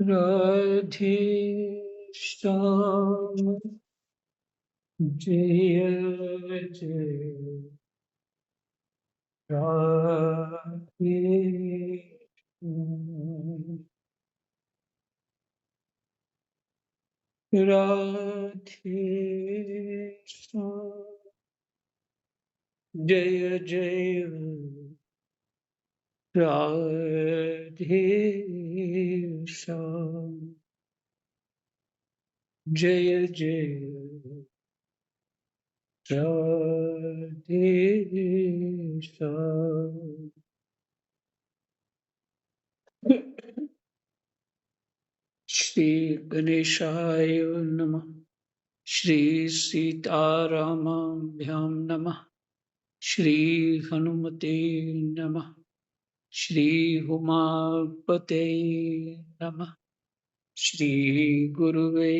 राधे श्याम जय जय राधे श्याम। राधे श्याम जय जय राधे श्याम जय जय राधे श्याम। श्री गणेशाय नमः। श्री सीतारामाभ्यां नमः। श्री हनुमते नमः। श्री उमापते नमः। श्री गुरुवे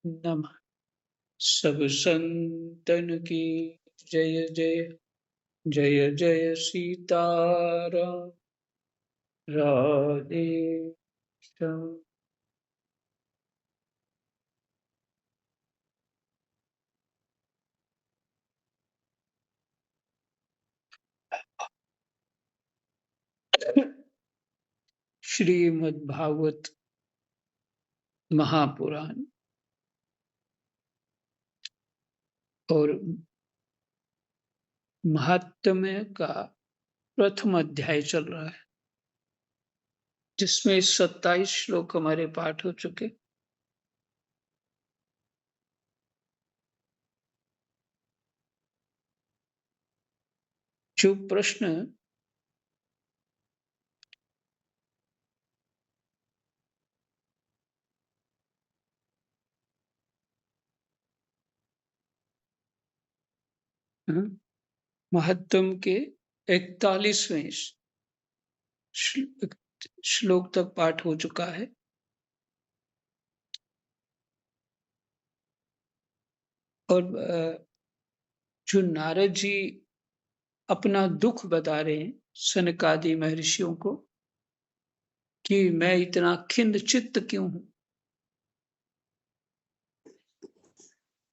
नमः। सब संतन की जय जय। जय जय सीताराम राधे श्याम। श्रीमद् भागवत महापुराण और महात्म्य का प्रथम अध्याय चल रहा है, जिसमें 27 श्लोक हमारे पाठ हो चुके। जो प्रश्न महत्तम के 41वें श्लोक तक पाठ हो चुका है। और जो नारद जी अपना दुख बता रहे हैं सनकादि महर्षियों को कि मैं इतना खिन्न चित्त क्यों हूं।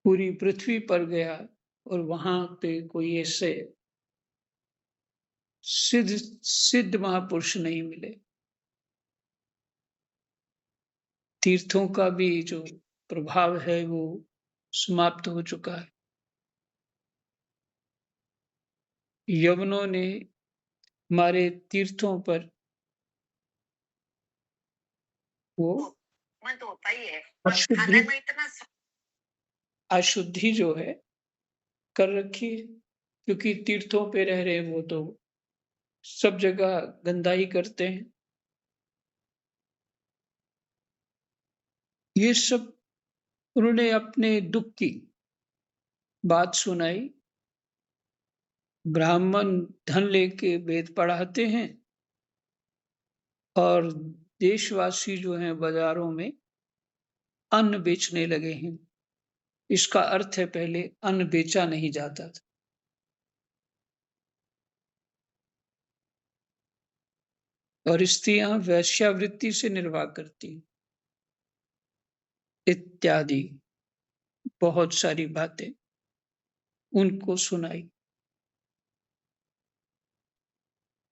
पूरी पृथ्वी पर गया और वहां पे कोई ऐसे सिद्ध महापुरुष नहीं मिले। तीर्थों का भी जो प्रभाव है वो समाप्त हो चुका है। यवनों ने हमारे तीर्थों पर वो अशुद्धि अशुद्धि जो है कर रखी है, क्योंकि तीर्थों पे रह रहे हैं वो तो सब जगह गंदाई करते हैं। ये सब उन्होंने अपने दुख की बात सुनाई। ब्राह्मण धन लेके वेद पढ़ाते हैं और देशवासी जो हैं बाजारों में अन्न बेचने लगे हैं। इसका अर्थ है पहले अन्न बेचा नहीं जाता था। और स्त्रियां वेश्यावृत्ति से निर्वाह करती इत्यादि बहुत सारी बातें उनको सुनाई।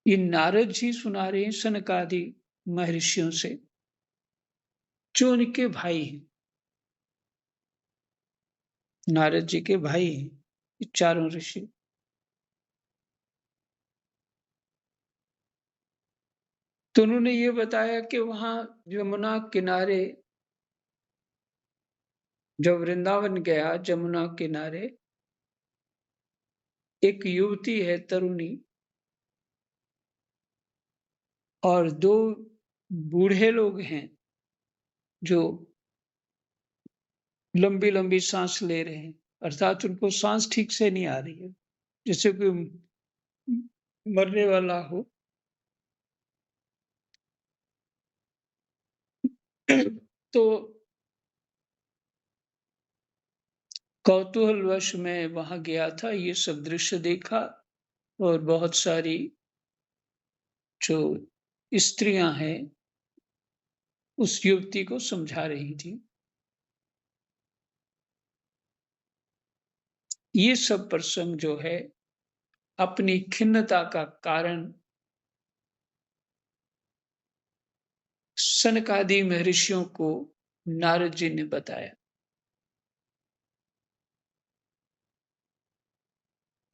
ये नारद जी सुना रहे हैं सनकादि महर्षियों से, जो उनके भाई हैं। नारद जी के भाई हैं ये चारों ऋषि। तो उन्होंने ये बताया कि वहां यमुना किनारे, जब वृंदावन गया, जमुना किनारे एक युवती है तरुणी और दो बूढ़े लोग हैं जो लंबी लंबी सांस ले रहे हैं, अर्थात उनको सांस ठीक से नहीं आ रही है, जैसे कोई मरने वाला हो। तो कौतूहलवश मैं वहां गया था, ये सब दृश्य देखा और बहुत सारी जो स्त्रियां हैं उस युवती को समझा रही थी। ये सब प्रसंग जो है अपनी खिन्नता का कारण सनकादि महर्षियों को नारद जी ने बताया।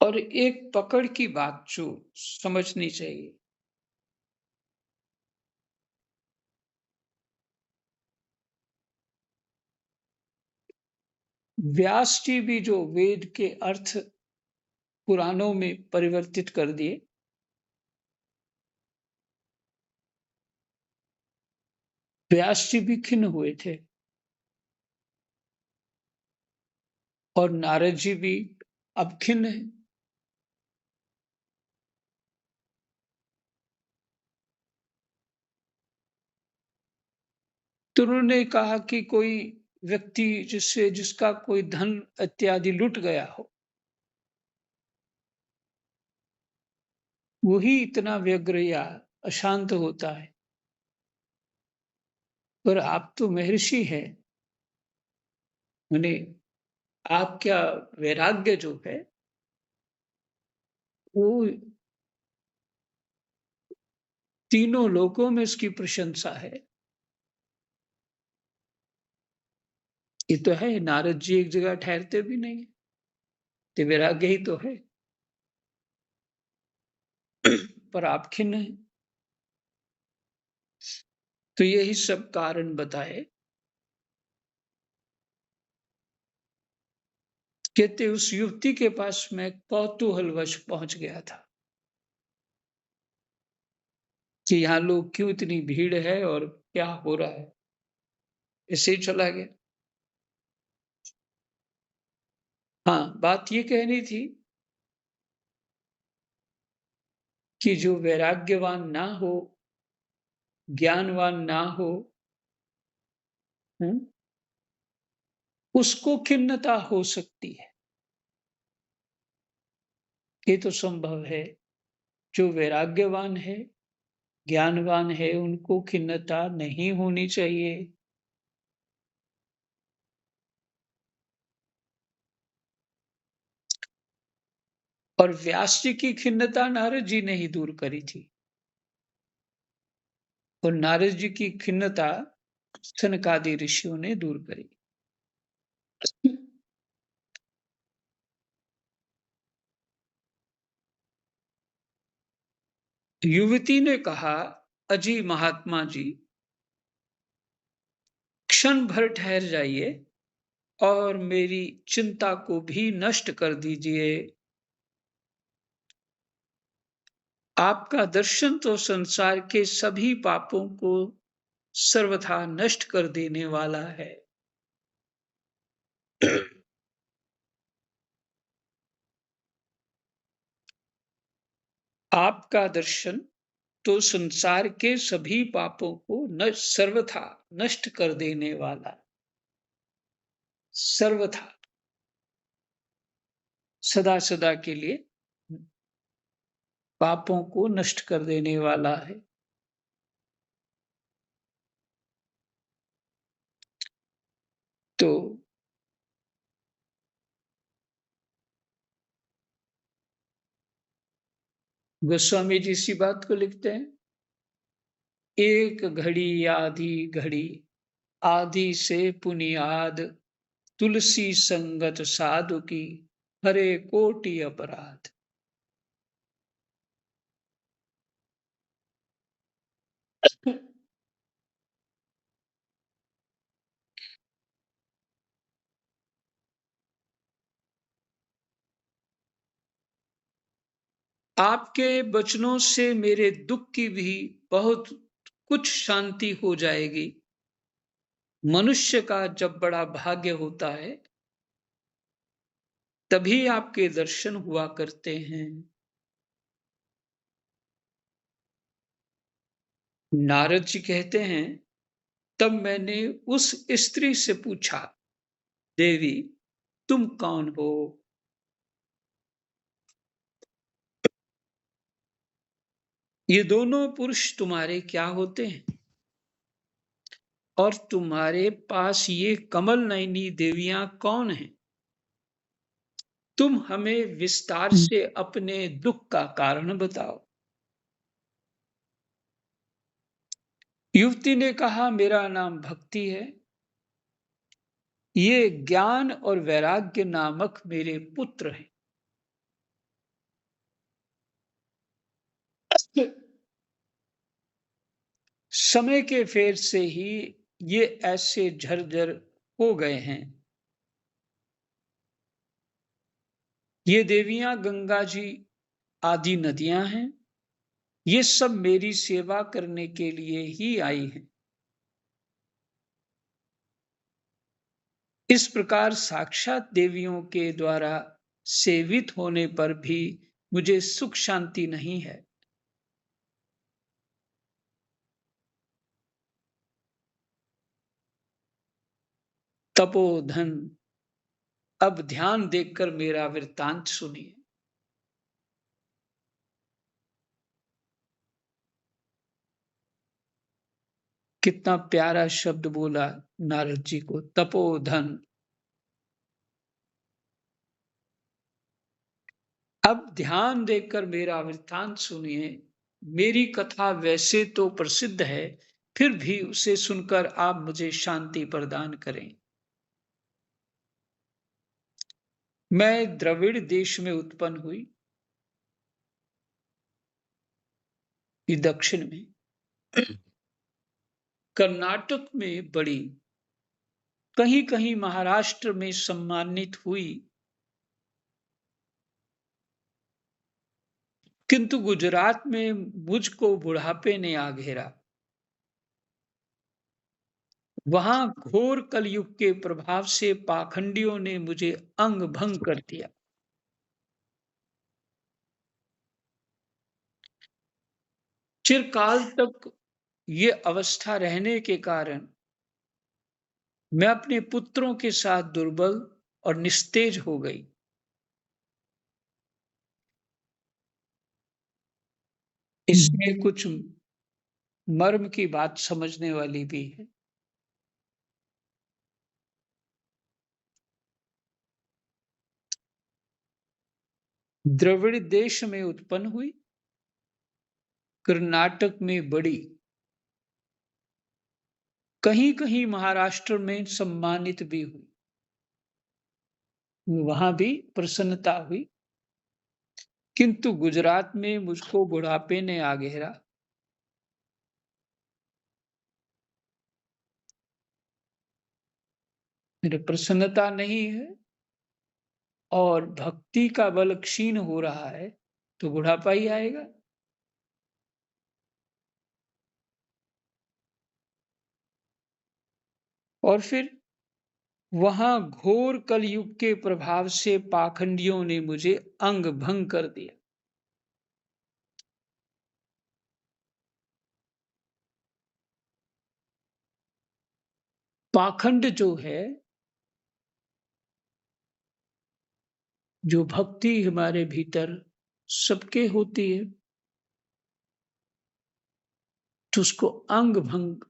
और एक पकड़ की बात जो समझनी चाहिए, व्यास जी भी जो वेद के अर्थ पुराणों में परिवर्तित कर दिए, व्यास जी भी खिन्न हुए थे और नारद जी भी अब खिन्न है। तो उन्होंने कहा कि कोई व्यक्ति जिसका कोई धन इत्यादि लुट गया हो, वही इतना व्यग्र या अशांत होता है, पर आप तो महर्षि हैं, उन्हें आप क्या वैराग्य जो है वो तीनों लोकों में उसकी प्रशंसा है। ये तो है, नारद जी एक जगह ठहरते भी नहीं, तो वैराग्य ही तो है। पर आप खिन्न हैं। तो यही सब कारण बताए। कहते उस युवती के पास मैं कौतूहलवश पहुंच गया था कि यहाँ लोग क्यों इतनी भीड़ है और क्या हो रहा है। ऐसे ही चला गया। हाँ, बात ये कहनी थी कि जो वैराग्यवान ना हो, ज्ञानवान ना हो, हम्म, उसको खिन्नता हो सकती है। ये तो संभव है। जो वैराग्यवान है, ज्ञानवान है, उनको खिन्नता नहीं होनी चाहिए। और व्यास जी की खिन्नता नारद जी ने ही दूर करी थी और नारद जी की खिन्नता सनकादि ऋषियों ने दूर करी। युवती ने कहा, अजी महात्मा जी, क्षण भर ठहर जाइए और मेरी चिंता को भी नष्ट कर दीजिए। आपका दर्शन तो संसार के सभी पापों को सर्वथा नष्ट कर देने वाला है। आपका दर्शन तो संसार के सभी पापों को सर्वथा नष्ट कर देने वाला, सर्वथा, सदा सदा के लिए पापों को नष्ट कर देने वाला है। तो गोस्वामी जी इसी बात को लिखते हैं, एक घड़ी आधी घड़ी, आदि से पुनियाद, तुलसी संगत साधु की, हरे कोटि अपराध। आपके वचनों से मेरे दुख की भी बहुत कुछ शांति हो जाएगी। मनुष्य का जब बड़ा भाग्य होता है, तभी आपके दर्शन हुआ करते हैं। नारद जी कहते हैं, तब मैंने उस स्त्री से पूछा, देवी तुम कौन हो? ये दोनों पुरुष तुम्हारे क्या होते हैं? और तुम्हारे पास ये कमल नयनी देवियां कौन हैं? तुम हमें विस्तार से अपने दुख का कारण बताओ। युवती ने कहा, मेरा नाम भक्ति है। ये ज्ञान और वैराग्य नामक मेरे पुत्र हैं। समय के फेर से ही ये ऐसे झरझर हो गए हैं। ये देवियां गंगा जी आदि नदियां हैं। ये सब मेरी सेवा करने के लिए ही आई हैं। इस प्रकार साक्षात देवियों के द्वारा सेवित होने पर भी मुझे सुख शांति नहीं है। तपोधन, अब ध्यान देखकर मेरा वृत्तांत सुनिए। कितना प्यारा शब्द बोला नारद जी को, तपोधन। अब ध्यान देकर मेरा वृत्तांत सुनिए। मेरी कथा वैसे तो प्रसिद्ध है, फिर भी उसे सुनकर आप मुझे शांति प्रदान करें। मैं द्रविड़ देश में उत्पन्न हुई, ये दक्षिण में। कर्नाटक में बड़ी, कहीं कहीं महाराष्ट्र में सम्मानित हुई, किंतु गुजरात में मुझको बुढ़ापे ने आ घेरा। वहां घोर कलयुग के प्रभाव से पाखंडियों ने मुझे अंग भंग कर दिया। चिरकाल तक ये अवस्था रहने के कारण मैं अपने पुत्रों के साथ दुर्बल और निस्तेज हो गई। इसमें कुछ मर्म की बात समझने वाली भी है। द्रविड़ देश में उत्पन्न हुई, कर्नाटक में बड़ी, कहीं कहीं महाराष्ट्र में सम्मानित भी हुई, वहां भी प्रसन्नता हुई, किंतु गुजरात में मुझको बुढ़ापे ने आ घेरा। मेरे प्रसन्नता नहीं है और भक्ति का बल क्षीण हो रहा है, तो बुढ़ापा ही आएगा। और फिर वहां घोर कलयुग के प्रभाव से पाखंडियों ने मुझे अंग भंग कर दिया। पाखंड जो है, जो भक्ति हमारे भीतर सबके होती है, तो उसको अंग भंग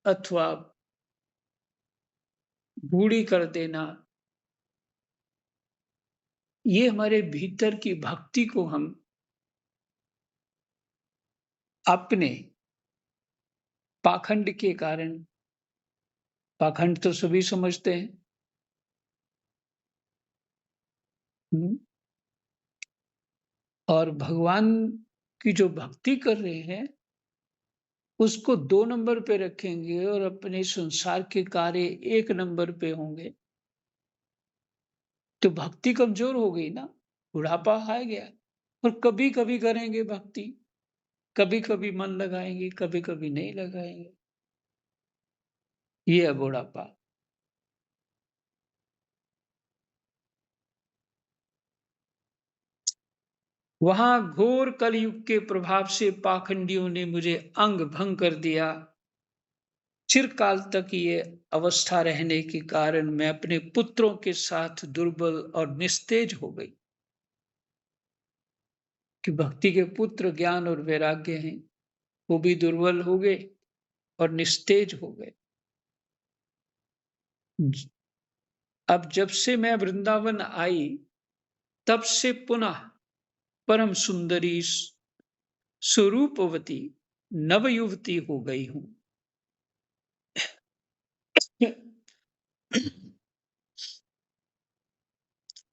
अथवा बूढ़ी कर देना, ये हमारे भीतर की भक्ति को हम अपने पाखंड के कारण, पाखंड तो सभी समझते हैं। हम्म, और भगवान की जो भक्ति कर रहे हैं, उसको 2 नंबर पे रखेंगे और अपने संसार के कार्य 1 नंबर पे होंगे, तो भक्ति कमजोर हो गई ना, बुढ़ापा आ गया। और कभी-कभी करेंगे भक्ति, कभी-कभी मन लगाएंगे, कभी-कभी नहीं लगाएंगे। ये है बुढ़ापा। वहां घोर कलयुग के प्रभाव से पाखंडियों ने मुझे अंग भंग कर दिया। चिरकाल तक ये अवस्था रहने के कारण मैं अपने पुत्रों के साथ दुर्बल और निस्तेज हो गई। कि भक्ति के पुत्र ज्ञान और वैराग्य हैं, वो भी दुर्बल हो गए और निस्तेज हो गए। अब जब से मैं वृंदावन आई, तब से पुनः परम सुंदरी स्वरूपवती नवयुवती हो गई हूं।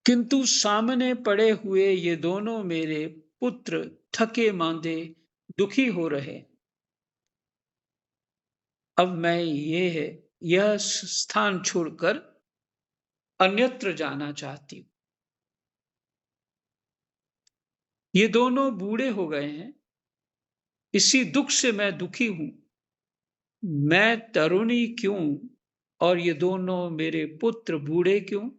किंतु सामने पड़े हुए ये दोनों मेरे पुत्र थके मांदे दुखी हो रहे। अब मैं यह स्थान छोड़कर अन्यत्र जाना चाहती हूँ। ये दोनों बूढ़े हो गए हैं, इसी दुख से मैं दुखी हूं। मैं तरुणी क्यों और ये दोनों मेरे पुत्र बूढ़े क्यों?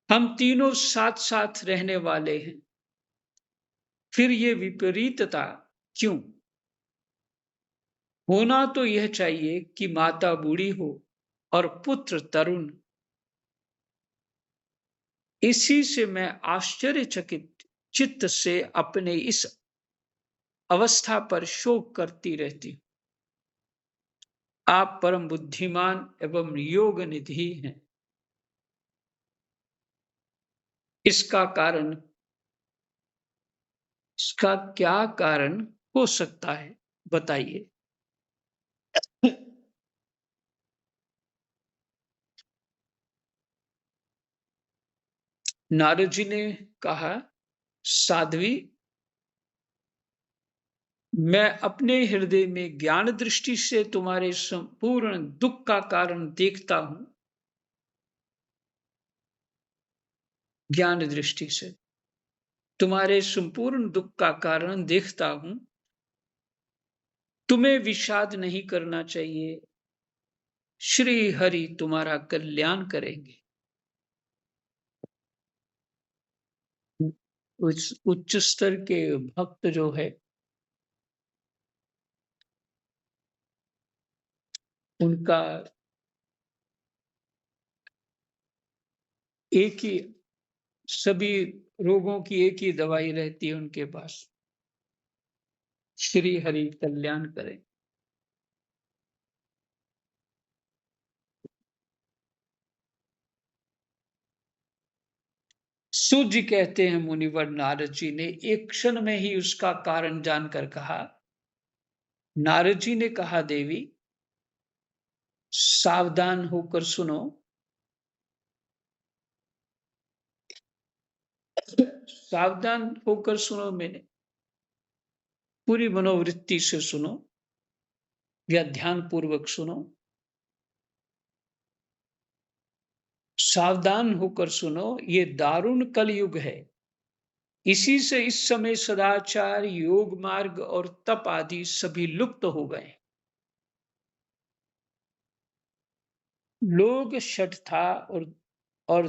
हम तीनों साथ साथ रहने वाले हैं, फिर ये विपरीतता क्यों? होना तो यह चाहिए कि माता बूढ़ी हो और पुत्र तरुण। इसी से मैं आश्चर्यचकित चित्त से अपने इस अवस्था पर शोक करती रहती हूँ। आप परम बुद्धिमान एवं योग निधि हैं। इसका कारण, इसका क्या कारण हो सकता है, बताइए। नारद जी ने कहा, साध्वी, मैं अपने हृदय में ज्ञान दृष्टि से तुम्हारे संपूर्ण दुख का कारण देखता हूं। ज्ञान दृष्टि से तुम्हारे संपूर्ण दुख का कारण देखता हूं। तुम्हें विषाद नहीं करना चाहिए। श्री हरि तुम्हारा कल्याण करेंगे। उच्च स्तर के भक्त जो है, उनका एक ही, सभी रोगों की एक ही दवाई रहती है उनके पास, श्री हरि कल्याण करें। सूत जी कहते हैं, मुनिवर नारद जी ने एक क्षण में ही उसका कारण जानकर कहा। नारद जी ने कहा, देवी सावधान होकर सुनो। सावधान होकर सुनो, मैंने पूरी मनोवृत्ति से सुनो या ध्यान पूर्वक सुनो। सावधान होकर सुनो, ये दारुण कलयुग है। इसी से इस समय सदाचार, योग मार्ग और तप आदि सभी लुप्त हो गए। लोग शठता और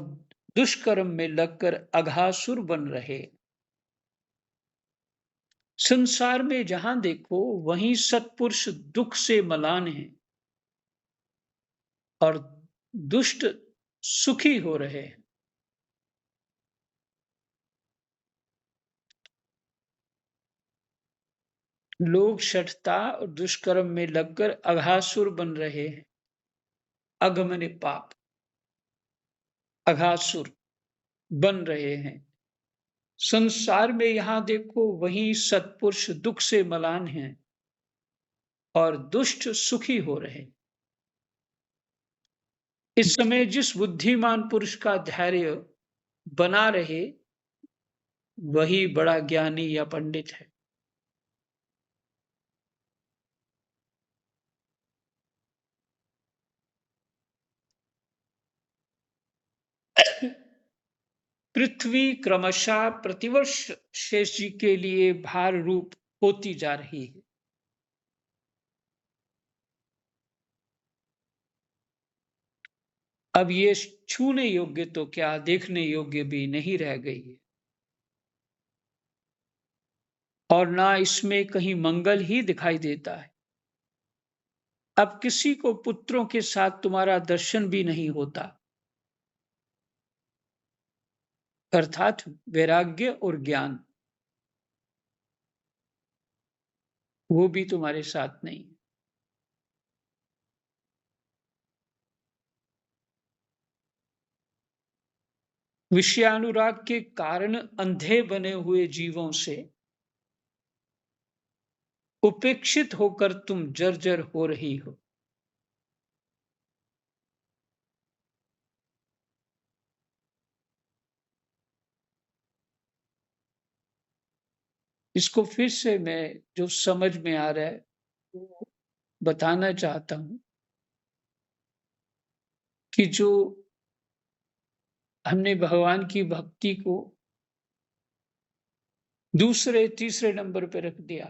दुष्कर्म में लगकर अघासुर बन रहे। संसार में जहां देखो वहीं सत्पुरुष दुख से मलान हैं और दुष्ट सुखी हो रहे हैं। लोग शठता और दुष्कर्म में लगकर अघासुर बन रहे हैं। अगमने पाप, अघासुर बन रहे हैं। संसार में यहां देखो वहीं सत्पुरुष दुख से मलान हैं और दुष्ट सुखी हो रहे हैं। इस समय जिस बुद्धिमान पुरुष का धैर्य बना रहे, वही बड़ा ज्ञानी या पंडित है। पृथ्वी क्रमशः प्रतिवर्ष शेष जी के लिए भार रूप होती जा रही है। अब ये छूने योग्य तो क्या, देखने योग्य भी नहीं रह गई है। और ना इसमें कहीं मंगल ही दिखाई देता है। अब किसी को पुत्रों के साथ तुम्हारा दर्शन भी नहीं होता, अर्थात वैराग्य और ज्ञान, वो भी तुम्हारे साथ नहीं। विषयानुराग के कारण अंधे बने हुए जीवों से उपेक्षित होकर तुम जर्जर हो रही हो। इसको फिर से मैं जो समझ में आ रहा है वो बताना चाहता हूँ कि जो हमने भगवान की भक्ति को दूसरे तीसरे नंबर पे रख दिया।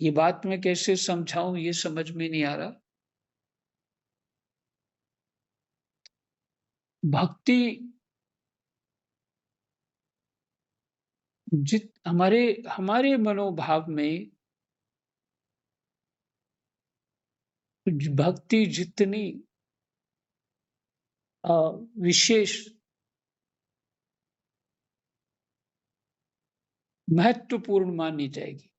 ये बात मैं कैसे समझाऊं ये समझ में नहीं आ रहा। भक्ति जित हमारे हमारे मनोभाव में भक्ति जितनी अ, विशेष महत्वपूर्ण मानी जाएगी,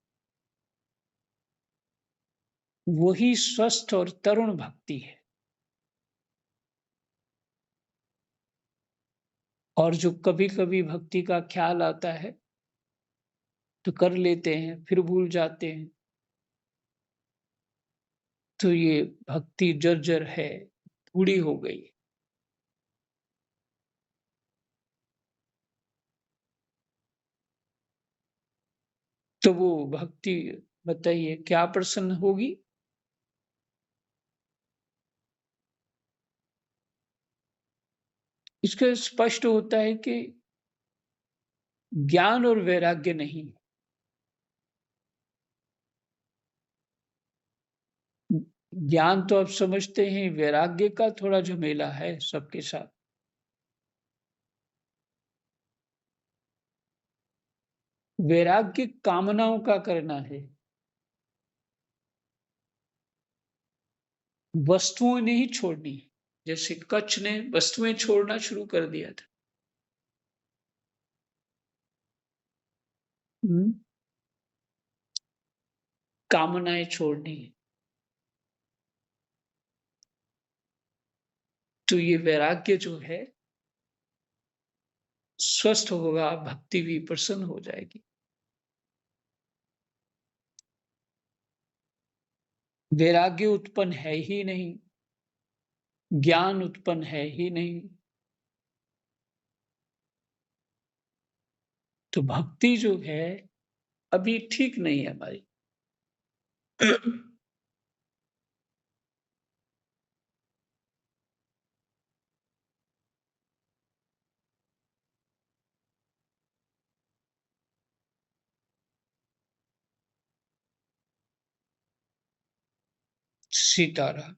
वही स्वस्थ और तरुण भक्ति है। और जो कभी-कभी भक्ति का ख्याल आता है, तो कर लेते हैं, फिर भूल जाते हैं, तो ये भक्ति जर्जर है, बूढ़ी हो गई। तो वो भक्ति बताइए क्या प्रसन्न होगी? इसका स्पष्ट होता है कि ज्ञान और वैराग्य नहीं। ज्ञान तो आप समझते हैं, वैराग्य का थोड़ा झमेला है सबके साथ। वैराग्य कामनाओं का करना है, वस्तुएं नहीं छोड़नी। जैसे कच्छ ने वस्तुएं छोड़ना शुरू कर दिया था। हम्म, कामनाएं छोड़नी है। तो ये वैराग्य जो है स्वस्थ होगा, भक्ति भी प्रसन्न हो जाएगी। वैराग्य उत्पन्न है ही नहीं, ज्ञान उत्पन्न है ही नहीं, तो भक्ति जो है अभी ठीक नहीं है हमारी। सीताराम।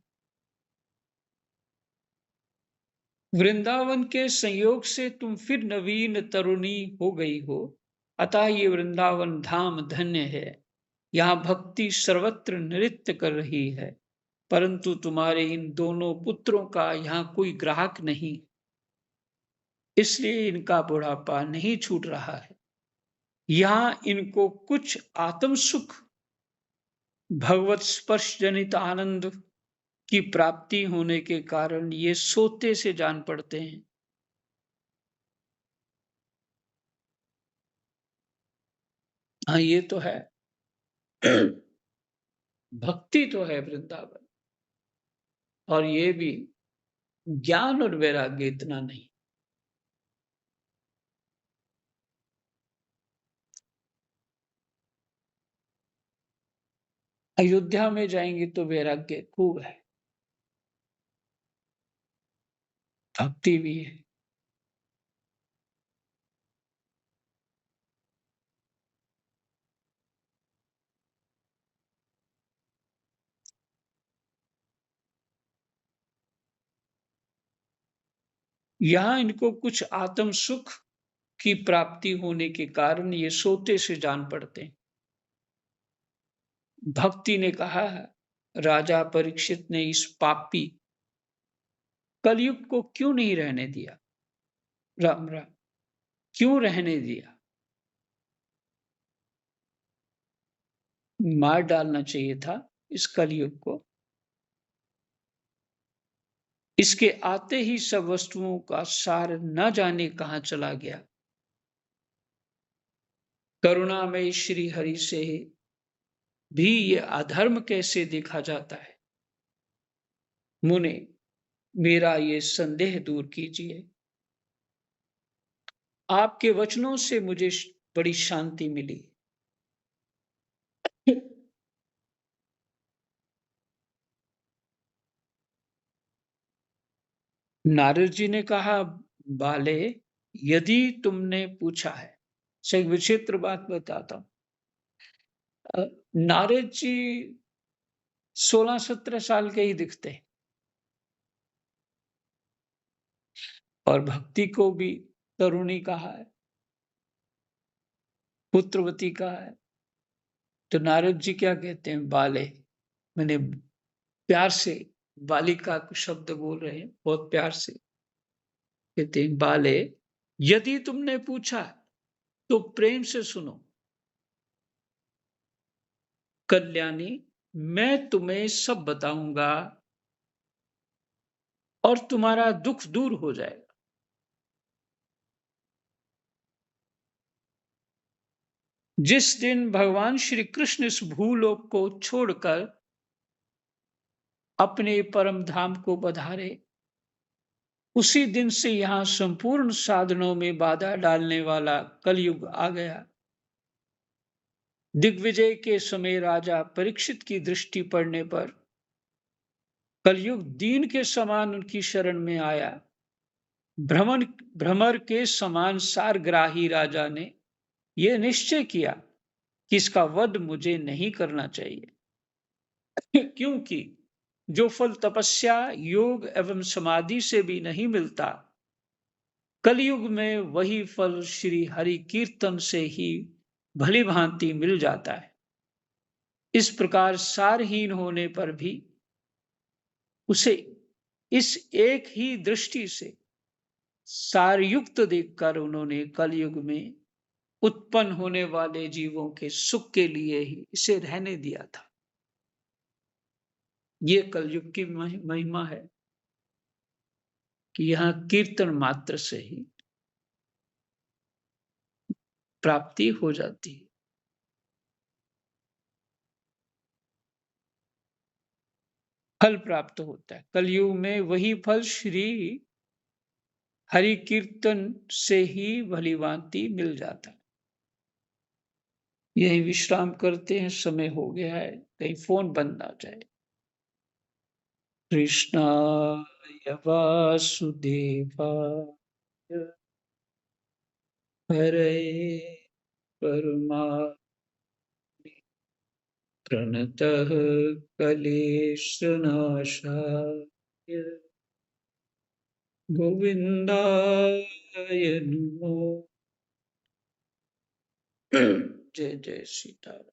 वृंदावन के संयोग से तुम फिर नवीन तरुणी हो गई हो, अतः ये वृंदावन धाम धन्य है। यहाँ भक्ति सर्वत्र नृत्य कर रही है, परंतु तुम्हारे इन दोनों पुत्रों का यहाँ कोई ग्राहक नहीं, इसलिए इनका बुढ़ापा नहीं छूट रहा है। यहाँ इनको कुछ आत्म सुख, भगवत स्पर्श जनित आनंद की प्राप्ति होने के कारण ये सोते से जान पड़ते हैं। हाँ, ये तो है। भक्ति तो है वृंदावन, और ये भी ज्ञान और वैराग्य इतना नहीं। अयोध्या में जाएंगे तो वैराग्य खूब है, भक्ति भी है। यहाँ इनको कुछ आत्म सुख की प्राप्ति होने के कारण ये सोते से जान पड़ते हैं। भक्ति ने कहा है, राजा परीक्षित ने इस पापी कलयुग को क्यों नहीं रहने दिया? राम राम, क्यों रहने दिया? मार डालना चाहिए था इस कलयुग को। इसके आते ही सब वस्तुओं का सार न जाने कहाँ चला गया। करुणामय श्री हरि से भी ये अधर्म कैसे देखा जाता है। मुने, मेरा ये संदेह दूर कीजिए। आपके वचनों से मुझे बड़ी शांति मिली। नारद जी ने कहा, बाले, यदि तुमने पूछा है, से एक विचित्र बात बताता हूँ। नारद जी 16-17 साल के ही दिखते हैं और भक्ति को भी तरुणी कहा है, पुत्रवती कहा है। तो नारद जी क्या कहते हैं, बाले, मैंने प्यार से बालिका को शब्द बोल रहे हैं, बहुत प्यार से कहते हैं, बाले, यदि तुमने पूछा तो प्रेम से सुनो। कल्याणी, मैं तुम्हें सब बताऊंगा और तुम्हारा दुख दूर हो जाएगा। जिस दिन भगवान श्री कृष्ण इस भूलोक को छोड़कर अपने परम धाम को पधारे, उसी दिन से यहां संपूर्ण साधनों में बाधा डालने वाला कलयुग आ गया। दिग्विजय के समय राजा परीक्षित की दृष्टि पड़ने पर कलयुग दीन के समान उनकी शरण में आया। भ्रमर के समान सारग्राही राजा ने यह निश्चय किया कि इसका वध मुझे नहीं करना चाहिए, क्योंकि जो फल तपस्या, योग एवं समाधि से भी नहीं मिलता, कलयुग में वही फल श्री हरि कीर्तन से ही भली भांति मिल जाता है। इस प्रकार सारहीन होने पर भी उसे इस एक ही दृष्टि से सारयुक्त देखकर उन्होंने कलयुग में उत्पन्न होने वाले जीवों के सुख के लिए ही इसे रहने दिया था। ये कलयुग की महिमा है कि यहाँ कीर्तन मात्र से ही प्राप्ति हो जाती है। फल प्राप्त होता है कलयुग में, वही फल श्री हरि कीर्तन से ही भली भांति मिल जाता है। यही विश्राम करते हैं, समय हो गया है, कहीं फोन बंद ना जाए। कृष्णाय वासुदेवाय हरे परमात्मने प्रणतः क्लेशनाशाय गोविंदाय नमो। जय जय सीताराम।